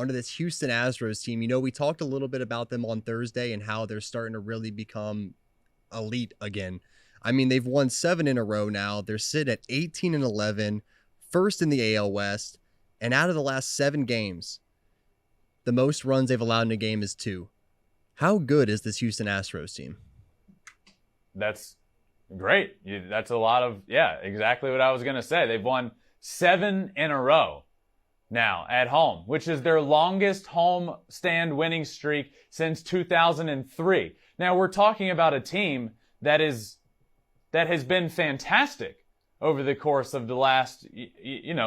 onto this Houston Astros team. We talked a little bit about them on Thursday and how they're starting to really become elite again. I mean, they've won 7 in a row now. They're sitting at 18-11, first in the AL West. And out of the last 7 games, the most runs they've allowed in a game is 2. How good is this Houston Astros team? That's great. That's a lot of, exactly what I was going to say. They've won 7 in a row now at home, which is their longest home stand winning streak since 2003. Now we're talking about a team that has been fantastic over the course of the last,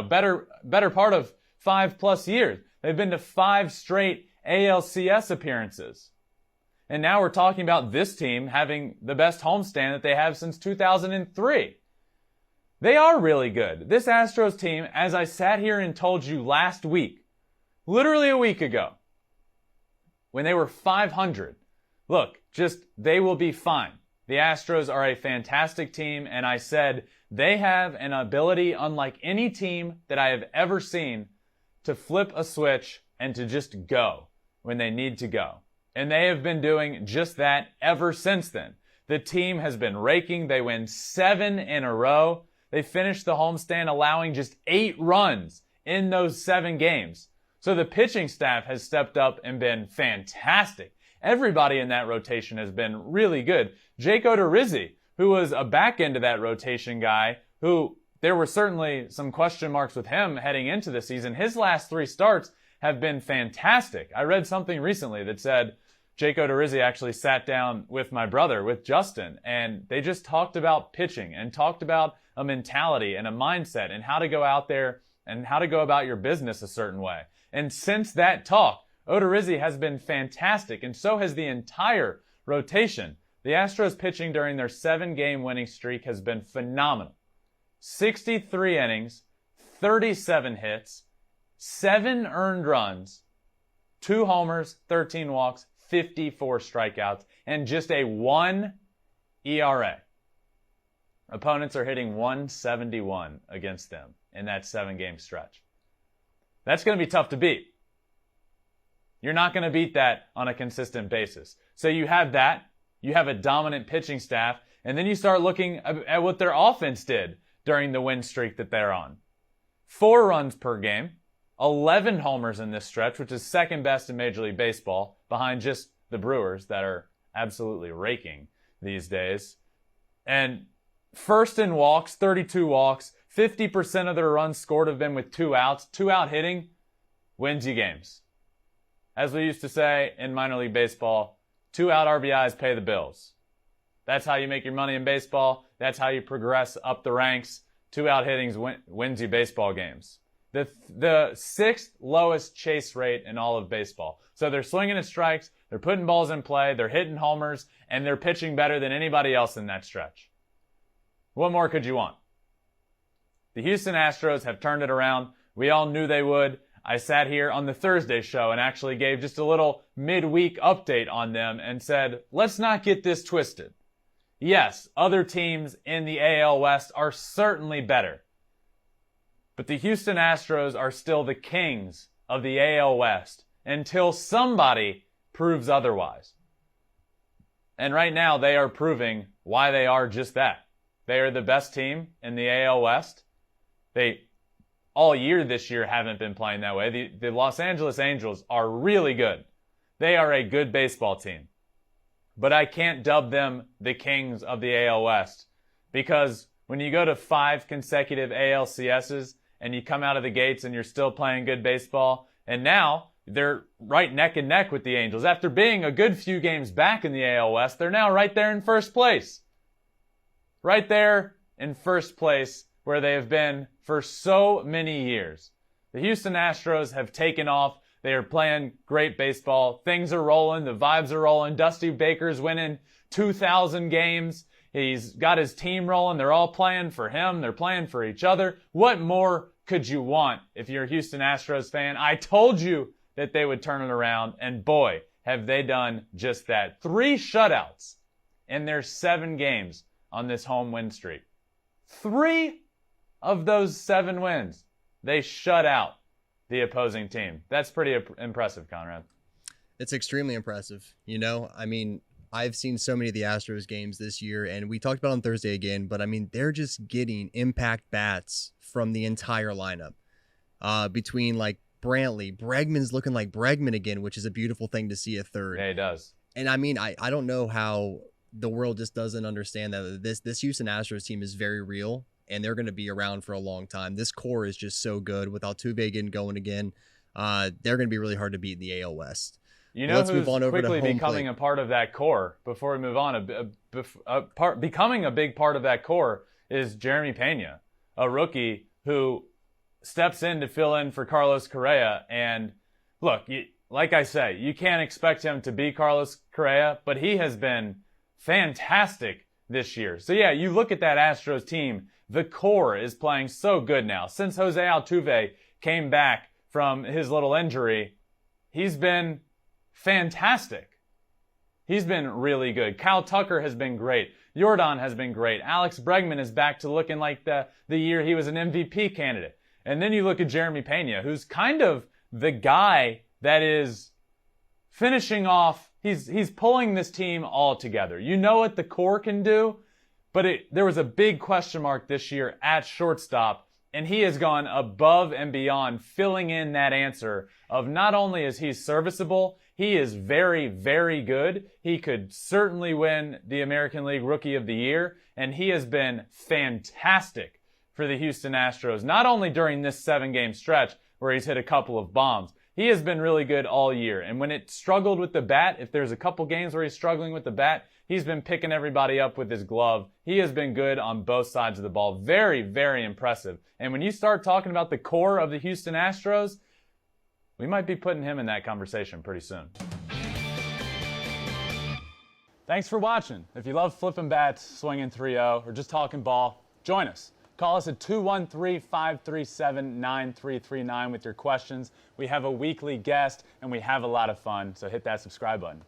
better part of 5+ years. They've been to 5 straight ALCS appearances. And now we're talking about this team having the best homestand that they have since 2003. They are really good. This Astros team, as I sat here and told you last week, literally a week ago, when they were 500, look, they will be fine. The Astros are a fantastic team, and I said they have an ability unlike any team that I have ever seen to flip a switch and to just go when they need to go. And they have been doing just that ever since then. The team has been raking. They win 7 in a row. They finished the homestand allowing just 8 runs in those 7 games. So the pitching staff has stepped up and been fantastic. Everybody in that rotation has been really good. Jake Odorizzi, who was a back end of that rotation guy, who there were certainly some question marks with him heading into the season. His last 3 starts have been fantastic. I read something recently that said Jake Odorizzi actually sat down with my brother, with Justin, and they just talked about pitching and talked about a mentality and a mindset and how to go out there and how to go about your business a certain way. And since that talk, Odorizzi has been fantastic, and so has the entire rotation. The Astros pitching during their 7-game winning streak has been phenomenal. 63 innings, 37 hits, 7 earned runs, 2 homers, 13 walks, 54 strikeouts, and just a 1 ERA. Opponents are hitting 171 against them in that 7-game stretch. That's going to be tough to beat. You're not going to beat that on a consistent basis. So you have that, you have a dominant pitching staff, and then you start looking at what their offense did during the win streak that they're on. 4 runs per game, 11 homers in this stretch, which is second best in Major League Baseball, behind just the Brewers that are absolutely raking these days. And first in walks, 32 walks, 50% of their runs scored have been with 2 outs. 2-out hitting wins you games. As we used to say in minor league baseball, 2-out RBIs pay the bills. That's how you make your money in baseball. That's how you progress up the ranks. 2-out hitting wins you baseball games. The 6th lowest chase rate in all of baseball. So they're swinging at strikes, they're putting balls in play, they're hitting homers, and they're pitching better than anybody else in that stretch. What more could you want? The Houston Astros have turned it around. We all knew they would. I sat here on the Thursday show and actually gave just a little midweek update on them and said, let's not get this twisted. Yes, other teams in the AL West are certainly better. But the Houston Astros are still the kings of the AL West until somebody proves otherwise. And right now they are proving why they are just that. They are the best team in the AL West. They all year this year haven't been playing that way. The Los Angeles Angels are really good. They are a good baseball team. But I can't dub them the kings of the AL West because when you go to 5 consecutive ALCSs and you come out of the gates and you're still playing good baseball, and now they're right neck and neck with the Angels. After being a good few games back in the AL West, they're now right there in first place. Right there in first place where they have been for so many years. The Houston Astros have taken off. They are playing great baseball. Things are rolling. The vibes are rolling. Dusty Baker's winning 2,000 games. He's got his team rolling. They're all playing for him. They're playing for each other. What more could you want if you're a Houston Astros fan? I told you that they would turn it around, and boy, have they done just that. 3 shutouts in their 7 games on this home win streak. 3 of those 7 wins, they shut out the opposing team. That's pretty impressive, Conrad. It's extremely impressive. You know, I mean, I've seen so many of the Astros games this year, and we talked about on Thursday again, but I mean, they're just getting impact bats from the entire lineup. Between like Brantley, Bregman's looking like Bregman again, which is a beautiful thing to see at third. Yeah, he does. And I mean, I don't know how the world just doesn't understand that this Houston Astros team is very real, and they're going to be around for a long time. This core is just so good. With Altuve getting going again, they're going to be really hard to beat in the AL West. You know, let's move on over quickly to becoming a part of that core. Before we move on, becoming a big part of that core is Jeremy Peña, a rookie who steps in to fill in for Carlos Correa. And look, like I say, you can't expect him to be Carlos Correa, but he has been fantastic this year. So yeah, you look at that Astros team, the core is playing so good now. Since Jose Altuve came back from his little injury, he's been fantastic. He's been really good. Kyle Tucker has been great. Jordan has been great. Alex Bregman is back to looking like the year he was an MVP candidate. And then you look at Jeremy Peña, who's kind of the guy that is finishing off. He's pulling this team all together. You know what the core can do, but there was a big question mark this year at shortstop, and he has gone above and beyond filling in that answer of not only is he serviceable, he is very, very good. He could certainly win the American League Rookie of the Year, and he has been fantastic for the Houston Astros, not only during this 7-game stretch where he's hit a couple of bombs. He has been really good all year, and when it struggled with the bat, if there's a couple games where he's struggling with the bat, he's been picking everybody up with his glove. He has been good on both sides of the ball. Very, very impressive. And when you start talking about the core of the Houston Astros, we might be putting him in that conversation pretty soon. Thanks for watching. If you love flipping bats, swinging 3-0, or just talking ball, join us. Call us at 213-537-9339 with your questions. We have a weekly guest, and we have a lot of fun, so hit that subscribe button.